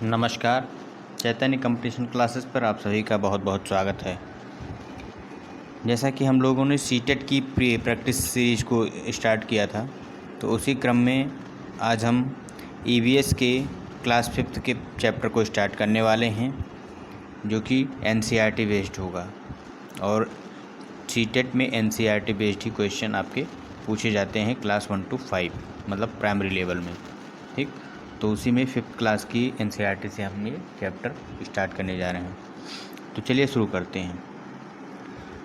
नमस्कार। चैतन्य competition classes पर आप सभी का बहुत बहुत स्वागत है। जैसा कि हम लोगों ने सीटेट की प्री प्रैक्टिस सीरीज को स्टार्ट किया था, तो उसी क्रम में आज हम ईवीएस के क्लास 5th के चैप्टर को स्टार्ट करने वाले हैं, जो कि एनसीईआरटी बेस्ड होगा। और सीटेट में एनसीईआरटी बेस्ड ही क्वेश्चन आपके पूछे जाते हैं क्लास 1 to 5, मतलब प्राइमरी लेवल में। ठीक, तो उसी में 5th क्लास की एनसीईआरटी से हम ये चैप्टर स्टार्ट करने जा रहे हैं। तो चलिए शुरू करते हैं।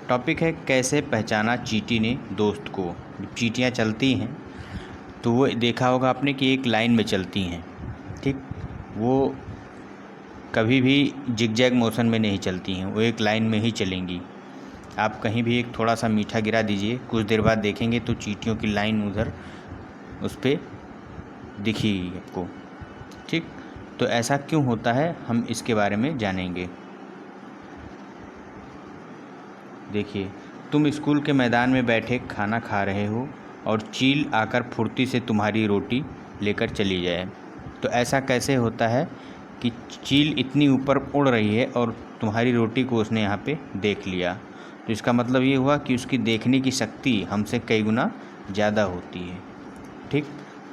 टॉपिक है कैसे पहचाना चींटी ने दोस्त को। जब चींटियाँ चलती हैं तो वो देखा होगा आपने कि एक लाइन में चलती हैं। ठीक, वो कभी भी जिगजैग मोशन में नहीं चलती हैं, वो एक लाइन में ही चलेंगी। आप कहीं भी एक थोड़ा सा मीठा गिरा दीजिए, कुछ देर बाद देखेंगे तो चींटियों की लाइन उधर उस पर दिखेगी आपको। ठीक, तो ऐसा क्यों होता है हम इसके बारे में जानेंगे। देखिए, तुम स्कूल के मैदान में बैठे खाना खा रहे हो और चील आकर फुर्ती से तुम्हारी रोटी लेकर चली जाए। तो ऐसा कैसे होता है कि चील इतनी ऊपर उड़ रही है और तुम्हारी रोटी को उसने यहाँ पे देख लिया। तो इसका मतलब ये हुआ कि उसकी देखने की शक्ति हमसे कई गुना ज़्यादा होती है। ठीक,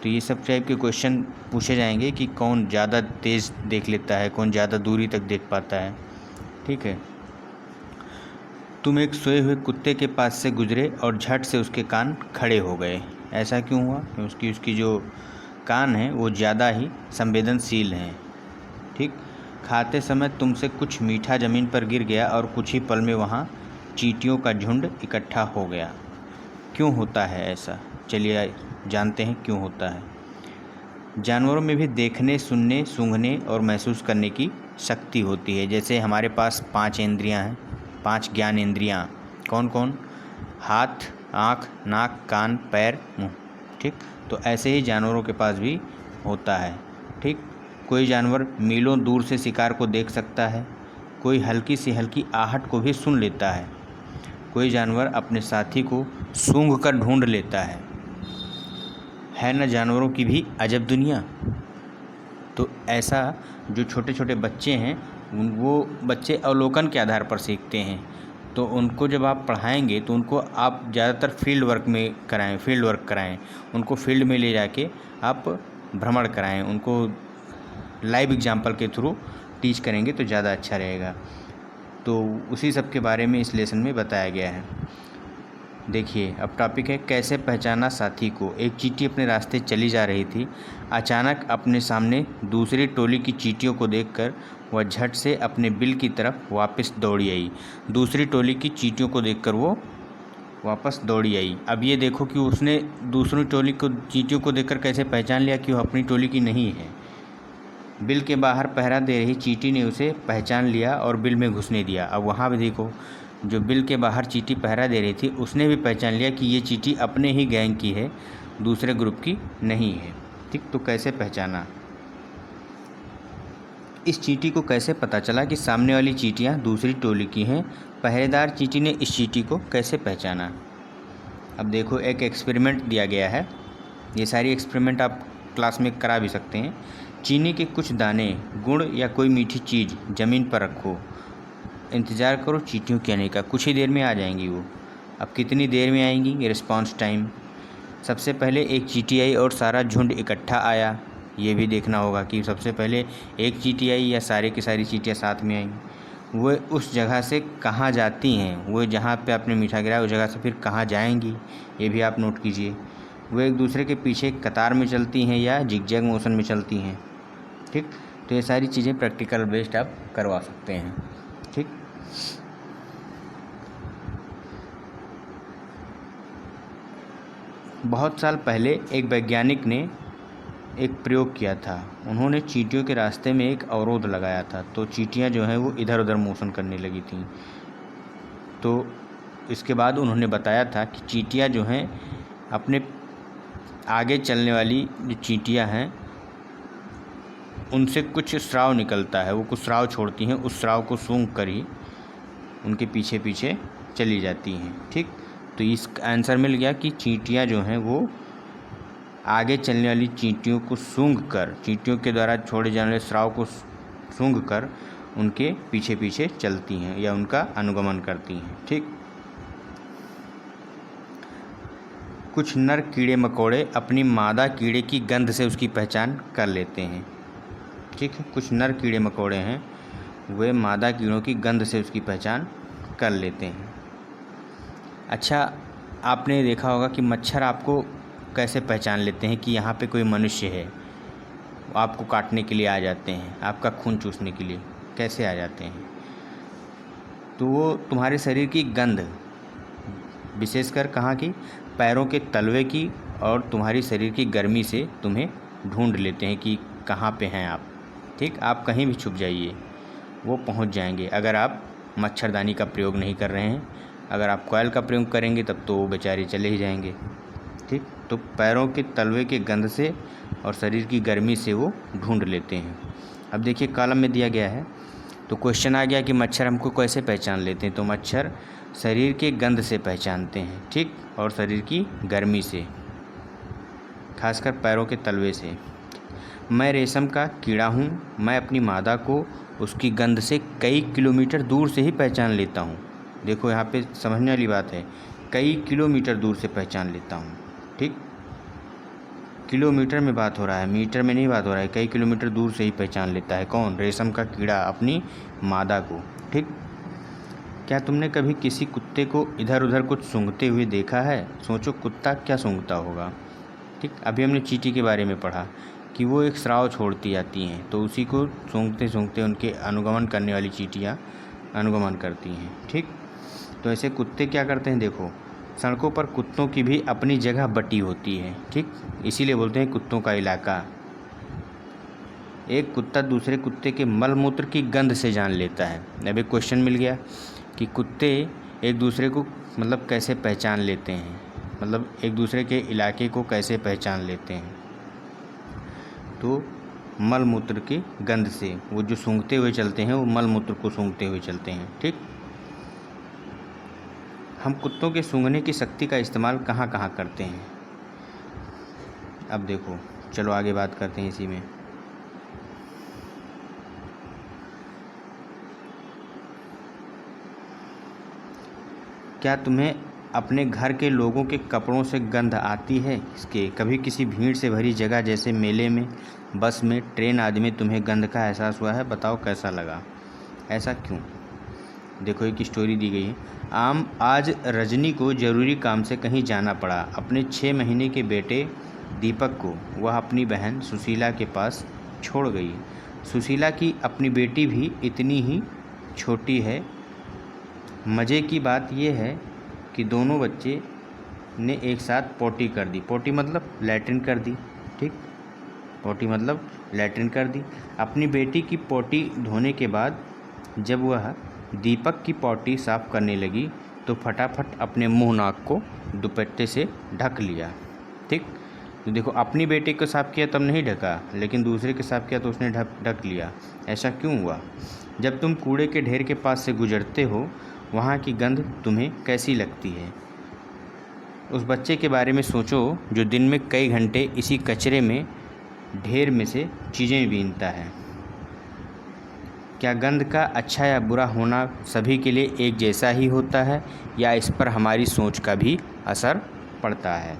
तो ये सब टाइप के क्वेश्चन पूछे जाएंगे कि कौन ज़्यादा तेज़ देख लेता है, कौन ज़्यादा दूरी तक देख पाता है। ठीक है, तुम एक सोए हुए कुत्ते के पास से गुजरे और झट से उसके कान खड़े हो गए। ऐसा क्यों हुआ? उसकी जो कान है वो ज़्यादा ही संवेदनशील हैं। ठीक, खाते समय तुमसे कुछ मीठा ज़मीन पर गिर गया और कुछ ही पल में वहाँ चींटियों का झुंड इकट्ठा हो गया। क्यों होता है ऐसा? चलिए जानते हैं क्यों होता है। जानवरों में भी देखने, सुनने, सूंघने और महसूस करने की शक्ति होती है। जैसे हमारे पास 5 इंद्रियां हैं, 5 ज्ञान इंद्रियां। कौन कौन? हाथ, आँख, नाक, कान, पैर, मुँह। ठीक, तो ऐसे ही जानवरों के पास भी होता है। ठीक, कोई जानवर मीलों दूर से शिकार को देख सकता है, कोई हल्की से हल्की आहट को भी सुन लेता है, कोई जानवर अपने साथी को सूंघ कर ढूंढ लेता है न जानवरों की भी अजब दुनिया। तो ऐसा जो छोटे छोटे बच्चे हैं वो बच्चे अवलोकन के आधार पर सीखते हैं। तो उनको जब आप पढ़ाएंगे तो उनको आप ज़्यादातर फील्ड वर्क कराएं, उनको फील्ड में ले जाके आप भ्रमण कराएं, उनको लाइव एग्जाम्पल के थ्रू टीच करेंगे तो ज़्यादा अच्छा रहेगा। तो उसी सब के बारे में इस लेसन में बताया गया है। देखिए, अब टॉपिक है कैसे पहचाना साथी को। एक चींटी अपने रास्ते चली जा रही थी। अचानक अपने सामने दूसरी टोली की चींटियों को देखकर वह झट से अपने बिल की तरफ वापस दौड़ी आई। दूसरी टोली की चींटियों को देखकर वो वापस दौड़ी आई। अब ये देखो कि उसने दूसरी टोली को चींटियों को देखकर कैसे पहचान लिया कि वो अपनी टोली की नहीं है। बिल के बाहर पहरा दे रही चींटी ने उसे पहचान लिया और बिल में घुसने दिया। अब वहाँ भी देखो, जो बिल के बाहर चींटी पहरा दे रही थी उसने भी पहचान लिया कि ये चींटी अपने ही गैंग की है, दूसरे ग्रुप की नहीं है। ठीक, तो कैसे पहचाना? इस चींटी को कैसे पता चला कि सामने वाली चींटियाँ दूसरी टोली की हैं? पहरेदार चींटी ने इस चींटी को कैसे पहचाना? अब देखो, एक एक्सपेरिमेंट दिया गया है। ये सारी एक्सपेरिमेंट आप क्लास में करा भी सकते हैं। चीनी के कुछ दाने, गुड़ या कोई मीठी चीज़ ज़मीन पर रखो, इंतज़ार करो चींटियों के आने का। कुछ ही देर में आ जाएंगी वो। अब कितनी देर में आएंगी? Response time. सबसे पहले एक चींटी आई और सारा झुंड इकट्ठा आया। ये भी देखना होगा कि सबसे पहले एक चींटी आई या सारे की सारी चींटियाँ साथ में आएंगी। वो उस जगह से कहाँ जाती हैं, वो जहाँ पे आपने मीठा गिराया उस जगह से फिर कहाँ जाएंगी, ये भी आप नोट कीजिए। वो एक दूसरे के पीछे कतार में चलती हैं या जिगजैग मोशन में चलती हैं। ठीक, तो ये सारी चीज़ें प्रैक्टिकल बेस्ड आप करवा सकते हैं। ठीक, बहुत साल पहले एक वैज्ञानिक ने एक प्रयोग किया था। उन्होंने चींटियों के रास्ते में एक अवरोध लगाया था, तो चींटियां जो हैं वो इधर उधर मोशन करने लगी थीं। तो इसके बाद उन्होंने बताया था कि चींटियां जो हैं अपने आगे चलने वाली जो चींटियां हैं उनसे कुछ स्राव निकलता है, वो कुछ स्राव छोड़ती हैं, उस स्राव को सूंघ कर ही उनके पीछे पीछे चली जाती हैं। ठीक, तो इस आंसर मिल गया कि चींटियां जो हैं वो आगे चलने वाली चींटियों को सूंघकर, चींटियों के द्वारा छोड़े जाने वाले स्राव को सूंघकर उनके पीछे पीछे चलती हैं या उनका अनुगमन करती हैं। ठीक। कुछ नर कीड़े मकोड़े अपनी मादा कीड़े की गंध से उसकी पहचान कर लेते हैं। ठीक है, कुछ नर कीड़े मकोड़े हैं, वे मादा कीड़ों की गंध से उसकी पहचान कर लेते हैं। अच्छा, आपने देखा होगा कि मच्छर आपको कैसे पहचान लेते हैं कि यहाँ पे कोई मनुष्य है, आपको काटने के लिए आ जाते हैं, आपका खून चूसने के लिए कैसे आ जाते हैं? तो वो तुम्हारे शरीर की गंध, विशेषकर कहाँ की, पैरों के तलवे की, और तुम्हारी शरीर की गर्मी से तुम्हें ढूंढ लेते हैं कि कहाँ पे हैं आप। ठीक, आप कहीं भी छुप जाइए, वो पहुँच जाएंगे। अगर आप मच्छरदानी का प्रयोग नहीं कर रहे हैं, अगर आप कॉइल का प्रयोग करेंगे तब तो वो बेचारे चले ही जाएंगे। ठीक, तो पैरों के तलवे के गंध से और शरीर की गर्मी से वो ढूंढ लेते हैं। अब देखिए कॉलम में दिया गया है, तो क्वेश्चन आ गया कि मच्छर हमको कैसे पहचान लेते हैं? तो मच्छर शरीर के गंध से पहचानते हैं। ठीक, और शरीर की गर्मी से, खासकर पैरों के तलवे से। मैं रेशम का कीड़ा हूँ, मैं अपनी मादा को उसकी गंध से कई किलोमीटर दूर से ही पहचान लेता हूँ। देखो यहाँ पे समझने वाली बात है, कई किलोमीटर दूर से पहचान लेता हूँ। ठीक, किलोमीटर में बात हो रहा है, मीटर में नहीं बात हो रहा है। कई किलोमीटर दूर से ही पहचान लेता है कौन? रेशम का कीड़ा अपनी मादा को। ठीक, क्या तुमने कभी किसी कुत्ते को इधर उधर कुछ सूंघते हुए देखा है? सोचो कुत्ता क्या सूंघता होगा। ठीक, अभी हमने चींटी के बारे में पढ़ा कि वो एक स्राव छोड़ती जाती हैं, तो उसी को सूंघते सूंघते उनके अनुगमन करने वाली चींटियाँ अनुगमन करती हैं। ठीक, तो ऐसे कुत्ते क्या करते हैं? देखो, सड़कों पर कुत्तों की भी अपनी जगह बटी होती है। ठीक, इसीलिए बोलते हैं कुत्तों का इलाका। एक कुत्ता दूसरे कुत्ते के मल मूत्र की गंध से जान लेता है। अब एक क्वेश्चन मिल गया कि कुत्ते एक दूसरे को मतलब कैसे पहचान लेते हैं, मतलब एक दूसरे के इलाके को कैसे पहचान लेते हैं? तो मल मूत्र की गंध से, वो जो सूंघते हुए चलते हैं वो मल मूत्र को सूंघते हुए चलते हैं। ठीक, हम कुत्तों के सूंघने की शक्ति का इस्तेमाल कहाँ कहाँ करते हैं? अब देखो, चलो आगे बात करते हैं इसी में। क्या तुम्हें अपने घर के लोगों के कपड़ों से गंध आती है इसके? कभी किसी भीड़ से भरी जगह जैसे मेले में, बस में, ट्रेन आदि में तुम्हें गंध का एहसास हुआ है? बताओ कैसा लगा, ऐसा क्यों? देखो एक स्टोरी दी गई है। आज रजनी को ज़रूरी काम से कहीं जाना पड़ा। अपने 6 महीने के बेटे दीपक को वह अपनी बहन सुशीला के पास छोड़ गई। सुशीला की अपनी बेटी भी इतनी ही छोटी है। मज़े की बात यह है कि दोनों बच्चे ने एक साथ पोटी कर दी। पोटी मतलब लैट्रिन कर दी। ठीक, पोटी मतलब लैट्रिन कर दी। अपनी बेटी की पोटी धोने के बाद जब वह दीपक की पोटी साफ़ करने लगी तो फटाफट अपने मुंह नाक को दुपट्टे से ढक लिया। ठीक, तो देखो अपनी बेटी को साफ़ किया तब नहीं ढका, लेकिन दूसरे के साफ़ किया तो उसने ढक लिया। ऐसा क्यों हुआ? जब तुम कूड़े के ढेर के पास से गुजरते हो, वहाँ की गंध तुम्हें कैसी लगती है? उस बच्चे के बारे में सोचो जो दिन में कई घंटे इसी कचरे में ढेर में से चीज़ें बीनता है। क्या गंध का अच्छा या बुरा होना सभी के लिए एक जैसा ही होता है, या इस पर हमारी सोच का भी असर पड़ता है?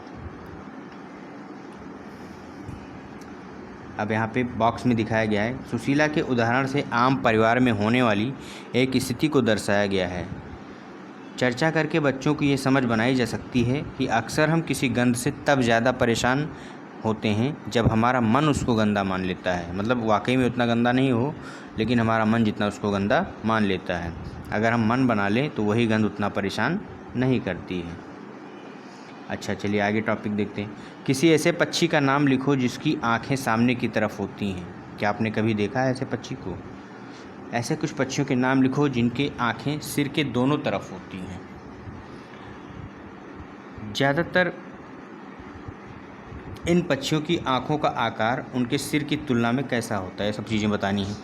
अब यहाँ पे बॉक्स में दिखाया गया है, सुशीला के उदाहरण से आम परिवार में होने वाली एक स्थिति को दर्शाया गया है। चर्चा करके बच्चों को ये समझ बनाई जा सकती है कि अक्सर हम किसी गंध से तब ज़्यादा परेशान होते हैं जब हमारा मन उसको गंदा मान लेता है। मतलब वाकई में उतना गंदा नहीं हो, लेकिन हमारा मन जितना उसको गंदा मान लेता है। अगर हम मन बना लें तो वही गंध उतना परेशान नहीं करती है। अच्छा, चलिए आगे टॉपिक देखते हैं। किसी ऐसे पक्षी का नाम लिखो जिसकी आँखें सामने की तरफ होती हैं। क्या आपने कभी देखा है ऐसे पक्षी को? ऐसे कुछ पक्षियों के नाम लिखो जिनकी आँखें सिर के दोनों तरफ होती हैं। ज़्यादातर इन पक्षियों की आँखों का आकार उनके सिर की तुलना में कैसा होता है, सब चीज़ें बतानी हैं।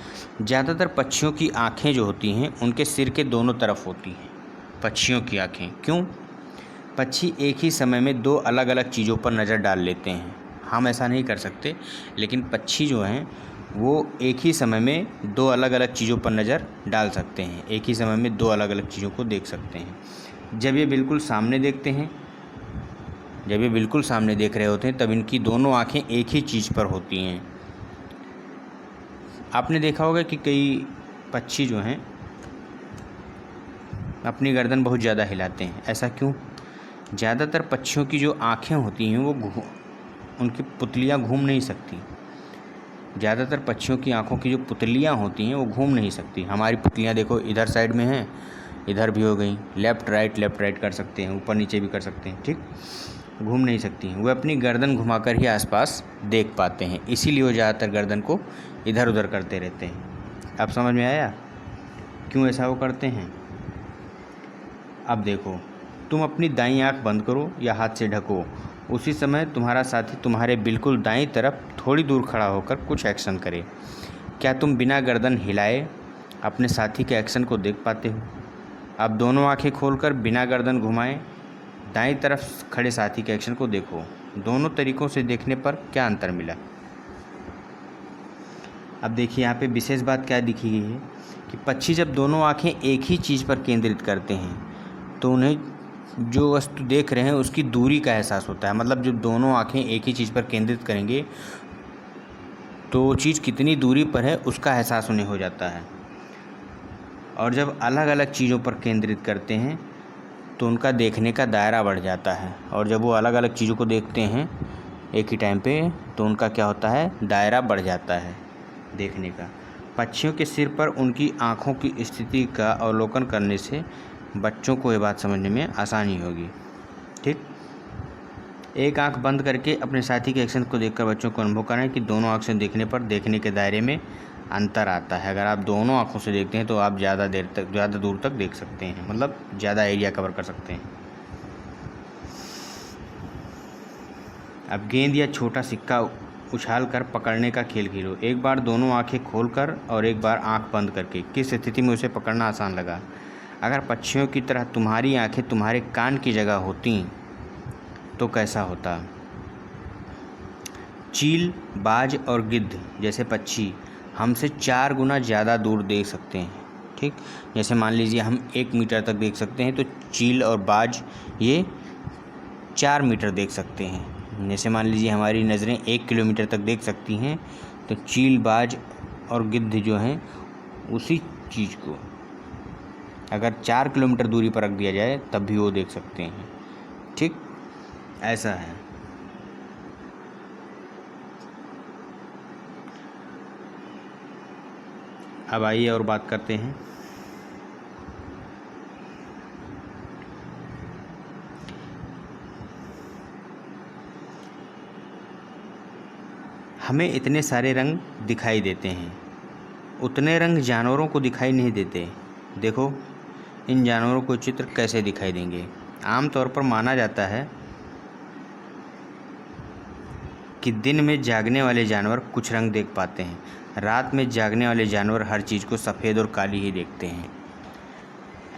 ज़्यादातर पक्षियों की आँखें जो होती हैं उनके सिर के दोनों तरफ होती हैं। पक्षियों की आँखें क्यों? पक्षी एक ही समय में 2 अलग अलग चीज़ों पर नज़र डाल लेते हैं। हम ऐसा नहीं कर सकते, लेकिन पक्षी जो हैं वो एक ही समय में दो अलग अलग चीज़ों पर नज़र डाल सकते हैं, एक ही समय में दो अलग अलग चीज़ों को देख सकते हैं। जब ये बिल्कुल सामने देखते हैं, जब ये बिल्कुल सामने देख रहे होते हैं, तब इनकी दोनों आँखें एक ही चीज़ पर होती हैं। आपने देखा होगा कि कई पक्षी जो हैं अपनी गर्दन बहुत ज़्यादा हिलाते हैं। ऐसा क्यों? ज़्यादातर पक्षियों की जो आँखें होती हैं वो उनकी पुतलियाँ घूम नहीं सकती। ज़्यादातर पक्षियों की आँखों की जो पुतलियाँ होती हैं वो घूम नहीं सकती। हमारी पुतलियाँ देखो इधर साइड में हैं, इधर भी हो गई, लेफ़्ट राइट कर सकते हैं, ऊपर नीचे भी कर सकते हैं, ठीक, घूम नहीं सकती हैं। वे अपनी गर्दन घुमाकर ही आसपास देख पाते हैं, इसीलिए वो ज़्यादातर गर्दन को इधर उधर करते रहते हैं। अब समझ में आया क्यों ऐसा वो करते हैं? अब देखो, तुम अपनी दाईं आँख बंद करो या हाथ से ढको, उसी समय तुम्हारा साथी तुम्हारे बिल्कुल दाईं तरफ थोड़ी दूर खड़ा होकर कुछ एक्शन करे। क्या तुम बिना गर्दन हिलाए अपने साथी के एक्शन को देख पाते हो? अब दोनों आंखें खोलकर बिना गर्दन घुमाए दाईं तरफ खड़े साथी के एक्शन को देखो। दोनों तरीक़ों से देखने पर क्या अंतर मिला? अब देखिए यहाँ पे विशेष बात क्या दिखी गई है कि पक्षी जब दोनों आंखें एक ही चीज़ पर केंद्रित करते हैं तो उन्हें जो वस्तु देख रहे हैं उसकी दूरी का एहसास होता है। मतलब जब दोनों आंखें एक ही चीज़ पर केंद्रित करेंगे तो वो चीज़ कितनी दूरी पर है उसका एहसास उन्हें हो जाता है। और जब अलग अलग चीज़ों पर केंद्रित करते हैं तो उनका देखने का दायरा बढ़ जाता है। और जब वो अलग अलग चीज़ों को देखते हैं एक ही टाइम पे तो उनका क्या होता है, दायरा बढ़ जाता है देखने का। पक्षियों के सिर पर उनकी आँखों की स्थिति का अवलोकन करने से बच्चों को ये बात समझने में आसानी होगी, ठीक। एक आंख बंद करके अपने साथी के एक्शन को देखकर बच्चों को अनुभव कराएं कि दोनों आँख से देखने पर देखने के दायरे में अंतर आता है। अगर आप दोनों आँखों से देखते हैं तो आप ज़्यादा दूर तक देख सकते हैं, मतलब ज़्यादा एरिया कवर कर सकते हैं। अब गेंद या छोटा सिक्का उछाल कर पकड़ने का खेल खेलो। एक बार दोनों आँखें खोलकर और एक बार आँख बंद करके किस स्थिति में उसे पकड़ना आसान लगा? अगर पक्षियों की तरह तुम्हारी आँखें तुम्हारे कान की जगह होती तो कैसा होता? चील, बाज और गिद्ध जैसे पक्षी हमसे 4 गुना ज़्यादा दूर देख सकते हैं, ठीक। जैसे मान लीजिए हम 1 मीटर तक देख सकते हैं तो चील और बाज ये 4 मीटर देख सकते हैं। जैसे मान लीजिए हमारी नज़रें 1 किलोमीटर तक देख सकती हैं तो चील, बाज और गिद्ध जो हैं उसी चीज़ को अगर 4 किलोमीटर दूरी पर रख दिया जाए तब भी वो देख सकते हैं, ठीक। ऐसा है। अब आइए और बात करते हैं हमें इतने सारे रंग दिखाई देते हैं, उतने रंग जानवरों को दिखाई नहीं देते। देखो इन जानवरों को चित्र कैसे दिखाई देंगे? आमतौर पर माना जाता है कि दिन में जागने वाले जानवर कुछ रंग देख पाते हैं, रात में जागने वाले जानवर हर चीज़ को सफ़ेद और काली ही देखते हैं।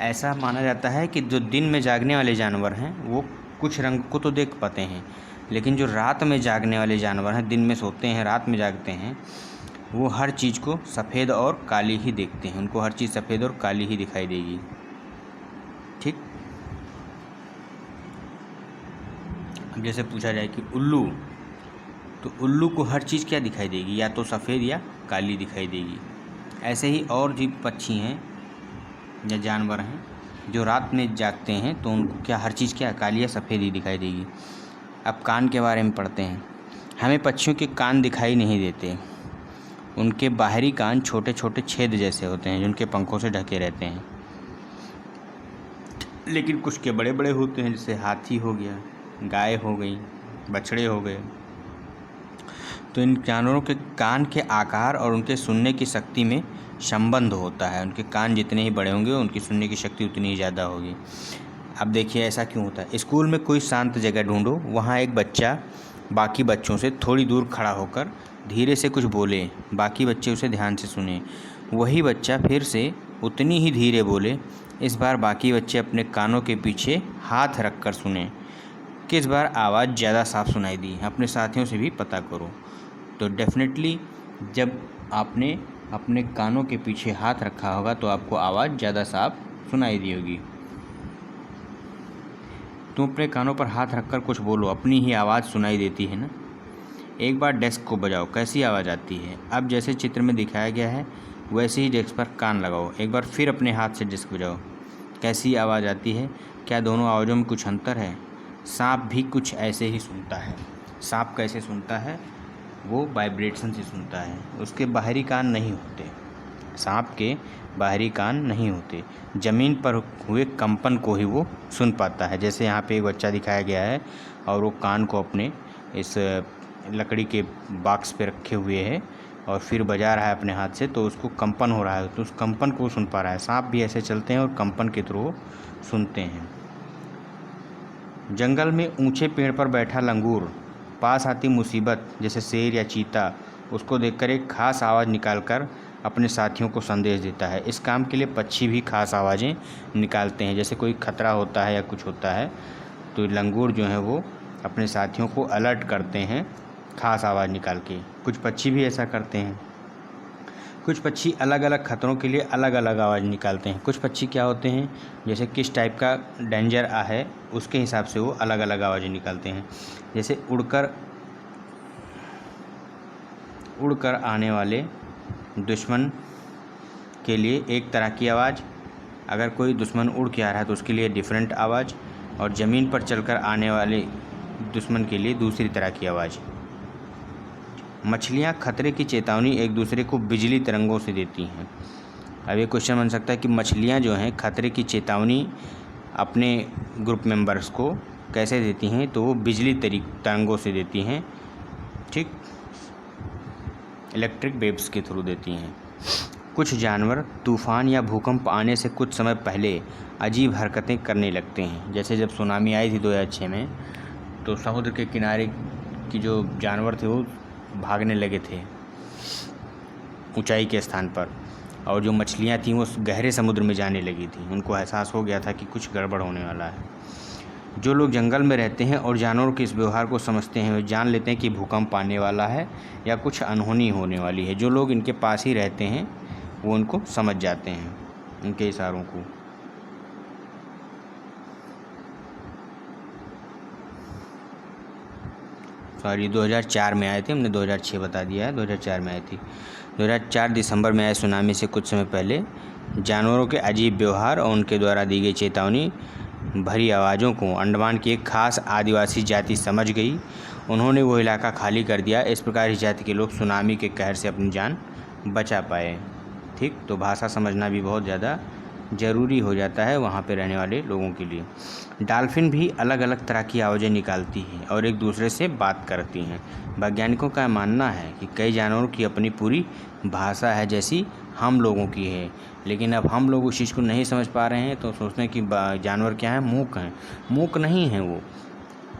ऐसा माना जाता है कि जो दिन में जागने वाले जानवर हैं वो कुछ रंग को तो देख पाते हैं, लेकिन जो रात में जागने वाले जानवर हैं, दिन में सोते हैं रात में जागते हैं, वो हर चीज़ को सफ़ेद और काली ही देखते हैं। उनको हर चीज़ सफ़ेद और काली ही दिखाई देगी, ठीक। अब जैसे पूछा जाए कि उल्लू, तो उल्लू को हर चीज़ क्या दिखाई देगी? या तो सफ़ेद या काली दिखाई देगी। ऐसे ही और जीव पक्षी हैं या जानवर हैं जो रात में जागते हैं तो उनको क्या हर चीज़ क्या काली या सफ़ेद ही दिखाई देगी। अब कान के बारे में पढ़ते हैं। हमें पक्षियों के कान दिखाई नहीं देते। उनके बाहरी कान छोटे छोटे छेद जैसे होते हैं जो उनके पंखों से ढके रहते हैं, लेकिन कुछ के बड़े बड़े होते हैं, जैसे हाथी हो गया, गाय हो गई, बछड़े हो गए। तो इन जानवरों के कान के आकार और उनके सुनने की शक्ति में संबंध होता है। उनके कान जितने ही बड़े होंगे उनकी सुनने की शक्ति उतनी ही ज़्यादा होगी। अब देखिए ऐसा क्यों होता है। स्कूल में कोई शांत जगह ढूंढो, वहाँ एक बच्चा बाकी बच्चों से थोड़ी दूर खड़ा होकर धीरे से कुछ बोले, बाकी बच्चे उसे ध्यान से सुने। वही बच्चा फिर से उतनी ही धीरे बोले, इस बार बाकी बच्चे अपने कानों के पीछे हाथ रख कर सुने। किस बार आवाज़ ज़्यादा साफ सुनाई दी? अपने साथियों से भी पता करो। तो डेफिनेटली जब आपने अपने कानों के पीछे हाथ रखा होगा तो आपको आवाज़ ज़्यादा साफ सुनाई दी होगी। तुम अपने कानों पर हाथ रखकर कुछ बोलो, अपनी ही आवाज़ सुनाई देती है ना। एक बार डेस्क को बजाओ, कैसी आवाज़ आती है? अब जैसे चित्र में दिखाया गया है वैसे ही डेस्क पर कान लगाओ। एक बार फिर अपने हाथ से डेस्क बजाओ, कैसी आवाज़ आती है? क्या दोनों आवाज़ों में कुछ अंतर है? सांप भी कुछ ऐसे ही सुनता है। सांप कैसे सुनता है? वो वाइब्रेशन से सुनता है, उसके बाहरी कान नहीं होते। सांप के बाहरी कान नहीं होते, ज़मीन पर हुए कंपन को ही वो सुन पाता है। जैसे यहाँ पे एक बच्चा दिखाया गया है और वो कान को अपने इस लकड़ी के बॉक्स पे रखे हुए है और फिर बजा रहा है अपने हाथ से, तो उसको कंपन हो रहा है, तो उस कंपन को सुन पा रहा है। सांप भी ऐसे चलते हैं और कंपन के थ्रू सुनते हैं। जंगल में ऊंचे पेड़ पर बैठा लंगूर, पास आती मुसीबत जैसे शेर या चीता, उसको देखकर एक खास आवाज़ निकालकर अपने साथियों को संदेश देता है। इस काम के लिए पक्षी भी खास आवाज़ें निकालते हैं। जैसे कोई खतरा होता है या कुछ होता है तो लंगूर जो है वो अपने साथियों को अलर्ट करते हैं खास आवाज़ निकाल के। कुछ पक्षी भी ऐसा करते हैं। कुछ पक्षी अलग अलग खतरों के लिए अलग अलग आवाज़ निकालते हैं। कुछ पक्षी क्या होते हैं, जैसे किस टाइप का डेंजर है उसके हिसाब से वो अलग अलग आवाज़ें निकालते हैं। जैसे उड़कर आने वाले दुश्मन के लिए एक तरह की आवाज़, अगर कोई दुश्मन उड़ के आ रहा है तो उसके लिए डिफरेंट आवाज़, और ज़मीन पर चलकर आने वाले दुश्मन के लिए दूसरी तरह की आवाज़। मछलियाँ खतरे की चेतावनी एक दूसरे को बिजली तरंगों से देती हैं। अब ये क्वेश्चन बन सकता है कि मछलियाँ जो हैं खतरे की चेतावनी अपने ग्रुप मेंबर्स को कैसे देती हैं, तो वो बिजली तरंगों से देती हैं, ठीक, इलेक्ट्रिक वेव्स के थ्रू देती हैं। कुछ जानवर तूफान या भूकंप आने से कुछ समय पहले अजीब हरकतें करने लगते हैं। जैसे जब सुनामी आई थी 2006 में, तो समुद्र के किनारे की जो जानवर थे वो भागने लगे थे ऊंचाई के स्थान पर, और जो मछलियां थीं वो गहरे समुद्र में जाने लगी थी। उनको एहसास हो गया था कि कुछ गड़बड़ होने वाला है। जो लोग जंगल में रहते हैं और जानवरों के इस व्यवहार को समझते हैं वे जान लेते हैं कि भूकंप आने वाला है या कुछ अनहोनी होने वाली है। जो लोग इनके पास ही रहते हैं वो उनको समझ जाते हैं, उनके इशारों को। सॉरी 2004 में आए थे, हमने 2006 बता दिया है, 2004 में आई थी। 2004 दिसंबर में आए सुनामी से कुछ समय पहले जानवरों के अजीब व्यवहार और उनके द्वारा दी गई चेतावनी भरी आवाज़ों को अंडमान की एक खास आदिवासी जाति समझ गई। उन्होंने वो इलाका खाली कर दिया। इस प्रकार इस जाति के लोग सुनामी के कहर से अपनी जान बचा पाए। ठीक, तो भाषा समझना भी बहुत ज़्यादा ज़रूरी हो जाता है वहाँ पे रहने वाले लोगों के लिए। डॉल्फिन भी अलग अलग तरह की आवाज़ें निकालती हैं और एक दूसरे से बात करती हैं। वैज्ञानिकों का मानना है कि कई जानवरों की अपनी पूरी भाषा है जैसी हम लोगों की है, लेकिन अब हम लोग उस चीज़ को नहीं समझ पा रहे हैं तो सोचते हैं कि जानवर क्या है, मूक हैं। मूक नहीं हैं वो,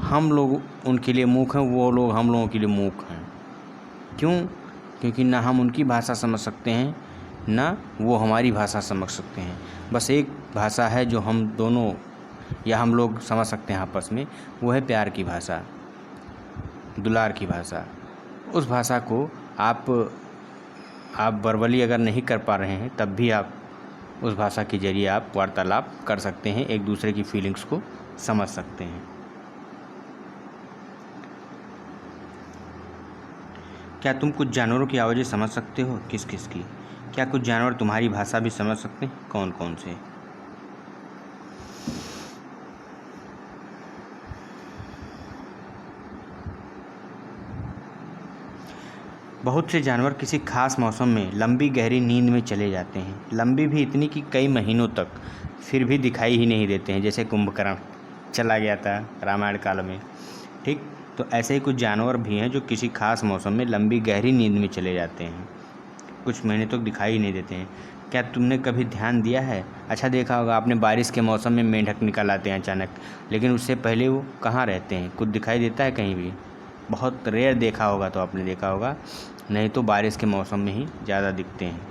हम लोग उनके लिए मूक हैं, वो लोग हम लोगों के लिए मूक हैं। क्यों? क्योंकि ना हम उनकी भाषा समझ सकते हैं ना वो हमारी भाषा समझ सकते हैं। बस एक भाषा है जो हम दोनों या हम लोग समझ सकते हैं आपस में, वो है प्यार की भाषा, दुलार की भाषा। उस भाषा को आप वर्बली अगर नहीं कर पा रहे हैं तब भी आप उस भाषा के जरिए आप वार्तालाप कर सकते हैं, एक दूसरे की फीलिंग्स को समझ सकते हैं। क्या तुम कुछ जानवरों की आवाज़ें समझ सकते हो? किस किस की? क्या कुछ जानवर तुम्हारी भाषा भी समझ सकते हैं? कौन कौन से? बहुत से जानवर किसी खास मौसम में लंबी गहरी नींद में चले जाते हैं, लंबी भी इतनी कि कई महीनों तक, फिर भी दिखाई ही नहीं देते हैं। जैसे कुंभकर्ण चला गया था रामायण काल में। ठीक, तो ऐसे ही कुछ जानवर भी हैं जो किसी खास मौसम में लंबी गहरी नींद में चले जाते हैं, कुछ महीने तक दिखाई ही नहीं देते हैं। क्या तुमने कभी ध्यान दिया है? अच्छा, देखा होगा आपने बारिश के मौसम में मेंढक निकल आते हैं अचानक, लेकिन उससे पहले वो कहाँ रहते हैं? कुछ दिखाई देता है कहीं भी? बहुत रेयर देखा होगा तो आपने देखा होगा, नहीं तो बारिश के मौसम में ही ज़्यादा दिखते हैं।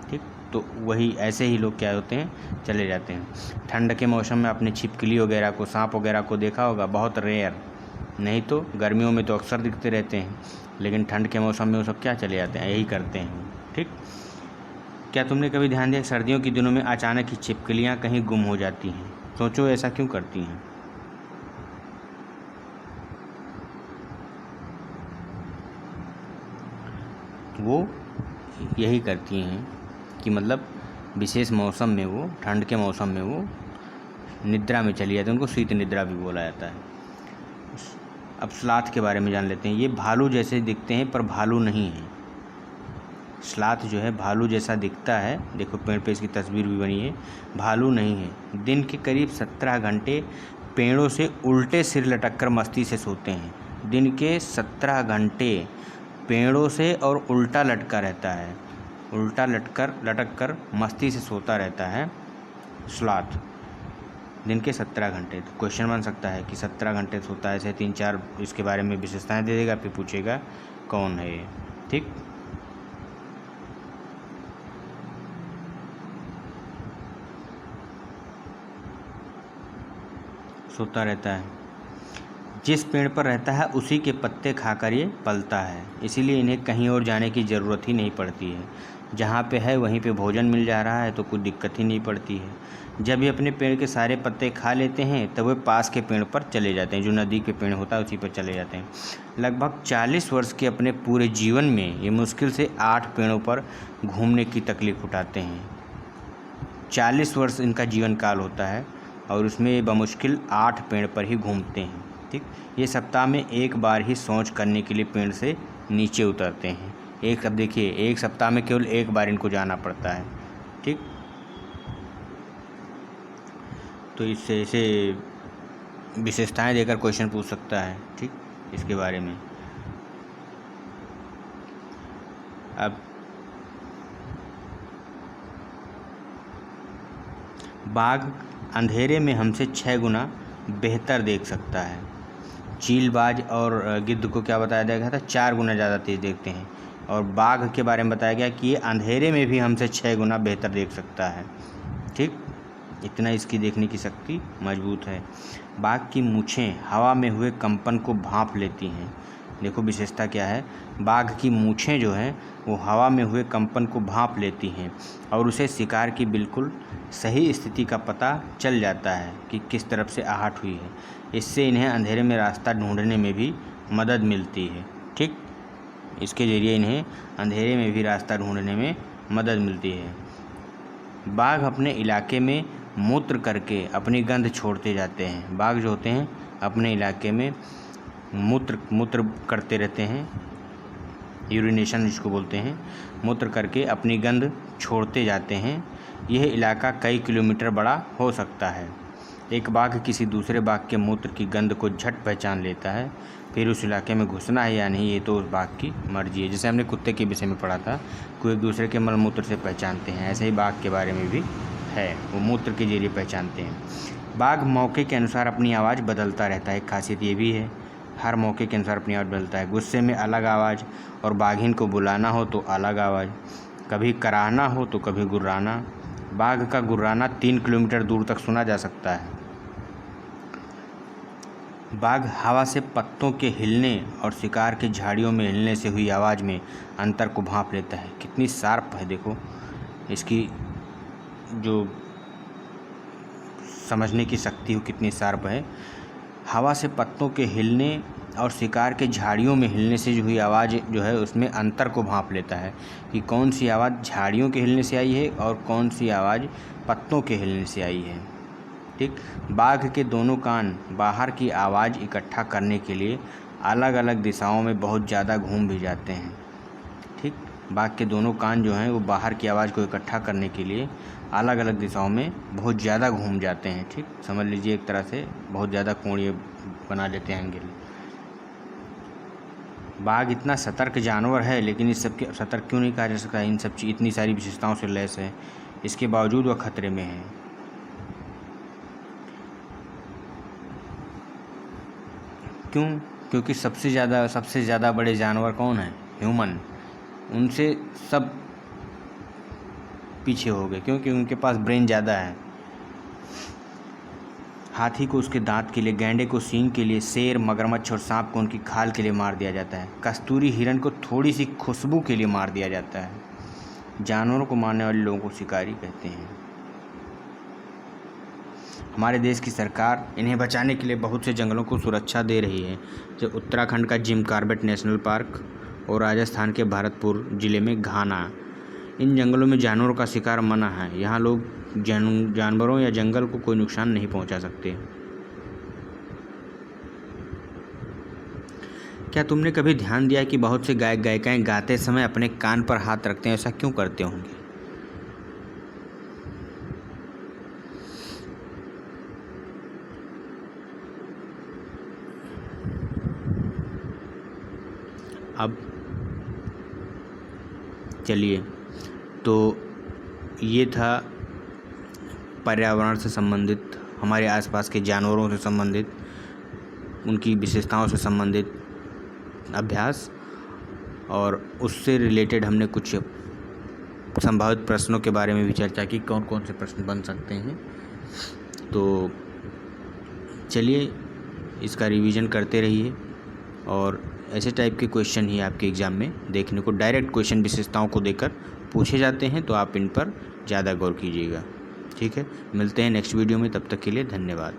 ठीक, तो वही ऐसे ही लोग क्या होते हैं, चले जाते हैं। ठंड के मौसम में आपने छिपकली वगैरह को, सांप वगैरह को देखा होगा, बहुत रेयर, नहीं तो गर्मियों में तो अक्सर दिखते रहते हैं, लेकिन ठंड के मौसम में वो सब क्या चले जाते हैं, यही करते हैं। ठीक, क्या तुमने कभी ध्यान दिया सर्दियों के दिनों में अचानक ही छिपकलियाँ कहीं गुम हो जाती हैं? सोचो ऐसा क्यों करती हैं? वो यही करती हैं कि मतलब विशेष मौसम में वो, ठंड के मौसम में वो निद्रा में चली जाती है, उनको शीत निद्रा भी बोला जाता है। अब स्लाथ के बारे में जान लेते हैं। ये भालू जैसे दिखते हैं पर भालू नहीं है। स्लाथ जो है भालू जैसा दिखता है, देखो पेड़ पे इसकी तस्वीर भी बनी है, भालू नहीं है। दिन के करीब 17 घंटे पेड़ों से उल्टे सिर लटक कर मस्ती से सोते हैं। दिन के 17 घंटे पेड़ों से और उल्टा लटका रहता है, उल्टा लटक कर मस्ती से सोता रहता है स्लॉथ, दिन के 17 घंटे। तो क्वेश्चन बन सकता है कि 17 घंटे सोता है, ऐसे 3-4 इसके बारे में विशेषताएं दे देगा, फिर पूछेगा कौन है ये। ठीक, सोता रहता है। जिस पेड़ पर रहता है उसी के पत्ते खाकर ये पलता है, इसीलिए इन्हें कहीं और जाने की ज़रूरत ही नहीं पड़ती है। जहाँ पे है वहीं पे भोजन मिल जा रहा है तो कोई दिक्कत ही नहीं पड़ती है। जब ये अपने पेड़ के सारे पत्ते खा लेते हैं तब वे पास के पेड़ पर चले जाते हैं, जो नदी के पेड़ होता है उसी पर चले जाते हैं। लगभग 40 वर्ष के अपने पूरे जीवन में ये मुश्किल से 8 पेड़ों पर घूमने की तकलीफ़ उठाते हैं। 40 वर्ष इनका जीवन काल होता है और उसमें ये बमुश्किल 8 पेड़ पर ही घूमते हैं। ठीक, ये सप्ताह में एक बार ही शौच करने के लिए पेड़ से नीचे उतरते हैं। अब देखिए, एक सप्ताह में केवल एक बार इनको जाना पड़ता है। ठीक, तो इससे इसे विशेषताएं देकर क्वेश्चन पूछ सकता है। ठीक, इसके बारे में। अब बाघ अंधेरे में हमसे 6 गुना बेहतर देख सकता है। चीलबाज और गिद्ध को क्या बताया गया था, 4 गुना ज़्यादा तेज़ देखते हैं। और बाघ के बारे में बताया गया कि ये अंधेरे में भी हमसे 6 गुना बेहतर देख सकता है। ठीक, इतना इसकी देखने की शक्ति मजबूत है। बाघ की मूँछें हवा में हुए कंपन को भांप लेती हैं। देखो विशेषता क्या है, बाघ की मूँछें जो हैं वो हवा में हुए कंपन को भांप लेती हैं और उसे शिकार की बिल्कुल सही स्थिति का पता चल जाता है कि किस तरफ से आहट हुई है। इससे इन्हें अंधेरे में रास्ता ढूंढने में भी मदद मिलती है। ठीक, इसके ज़रिए इन्हें अंधेरे में भी रास्ता ढूंढने में मदद मिलती है। बाघ अपने इलाके में मूत्र करके अपनी गंध छोड़ते जाते हैं। बाघ जो होते हैं अपने इलाके में मूत्र करते रहते हैं, यूरिनेशन जिसको बोलते हैं, मूत्र करके अपनी गंध छोड़ते जाते हैं। यह इलाका कई किलोमीटर बड़ा हो सकता है। एक बाघ किसी दूसरे बाघ के मूत्र की गंध को झट पहचान लेता है, फिर उस इलाके में घुसना है या नहीं ये तो उस बाघ की मर्जी है। जैसे हमने कुत्ते के विषय में पढ़ा था, कोई एक दूसरे के मल मूत्र से पहचानते हैं, ऐसे ही बाघ के बारे में भी है, वो मूत्र के जरिए पहचानते हैं। बाघ मौके के अनुसार अपनी आवाज़ बदलता रहता है, एक खासियत ये भी है, हर मौके के अनुसार अपनी आवाज़ बदलता है। गुस्से में अलग आवाज़, और बाघिन को बुलाना हो तो अलग आवाज़, कभी कराहना हो तो कभी गुर्राना। बाघ का गुर्राना 3 किलोमीटर दूर तक सुना जा सकता है। बाघ हवा से पत्तों के हिलने और शिकार के झाड़ियों में हिलने से हुई आवाज़ में अंतर को भांप लेता है। कितनी शार्प है, देखो इसकी जो समझने की शक्ति हो कितनी शार्प है। हवा से पत्तों के हिलने और शिकार के झाड़ियों में हिलने से जो हुई आवाज़ जो है उसमें अंतर को भांप लेता है कि कौन सी आवाज़ झाड़ियों के हिलने से आई है और कौन सी आवाज़ पत्तों के हिलने से आई है। ठीक, बाघ के दोनों कान बाहर की आवाज़ इकट्ठा करने के लिए अलग अलग दिशाओं में बहुत ज़्यादा घूम भी जाते हैं। ठीक, बाघ के दोनों कान जो हैं वो बाहर की आवाज़ को इकट्ठा करने के लिए अलग अलग दिशाओं में बहुत ज़्यादा घूम जाते हैं। ठीक, समझ लीजिए एक तरह से बहुत ज़्यादा कोणीय बना लेते हैं एंगल। बाघ इतना सतर्क जानवर है, लेकिन इस सब के सतर्क क्यों नहीं कहा जा सकता, इन सब इतनी सारी विशेषताओं से लैस है, इसके बावजूद वह खतरे में है। क्यों? क्योंकि सबसे ज़्यादा बड़े जानवर कौन हैं? ह्यूमन। उनसे सब पीछे हो गए, क्योंकि उनके पास ब्रेन ज़्यादा है। हाथी को उसके दांत के लिए, गैंडे को सींग के लिए, शेर, मगरमच्छ और सांप को उनकी खाल के लिए मार दिया जाता है। कस्तूरी हिरण को थोड़ी सी खुशबू के लिए मार दिया जाता है। जानवरों को मारने वाले लोगों को शिकारी कहते हैं। हमारे देश की सरकार इन्हें बचाने के लिए बहुत से जंगलों को सुरक्षा दे रही है, जैसे उत्तराखंड का जिम कॉर्बेट नेशनल पार्क और राजस्थान के भरतपुर जिले में घाना। इन जंगलों में जानवरों का शिकार मना है। यहाँ लोग जानवरों या जंगल को कोई नुकसान नहीं पहुँचा सकते। क्या तुमने कभी ध्यान दिया कि बहुत से गायक गायिकाएं गाते समय अपने कान पर हाथ रखते हैं? ऐसा क्यों करते होंगे? अब चलिए, तो ये था पर्यावरण से संबंधित, हमारे आसपास के जानवरों से संबंधित, उनकी विशेषताओं से संबंधित अभ्यास, और उससे रिलेटेड हमने कुछ संभावित प्रश्नों के बारे में भी चर्चा की, कौन कौन से प्रश्न बन सकते हैं। तो चलिए, इसका रिवीजन करते रहिए, और ऐसे टाइप के क्वेश्चन ही आपके एग्ज़ाम में देखने को, डायरेक्ट क्वेश्चन विशेषताओं को देकर पूछे जाते हैं, तो आप इन पर ज़्यादा गौर कीजिएगा। ठीक है, मिलते हैं नेक्स्ट वीडियो में, तब तक के लिए धन्यवाद।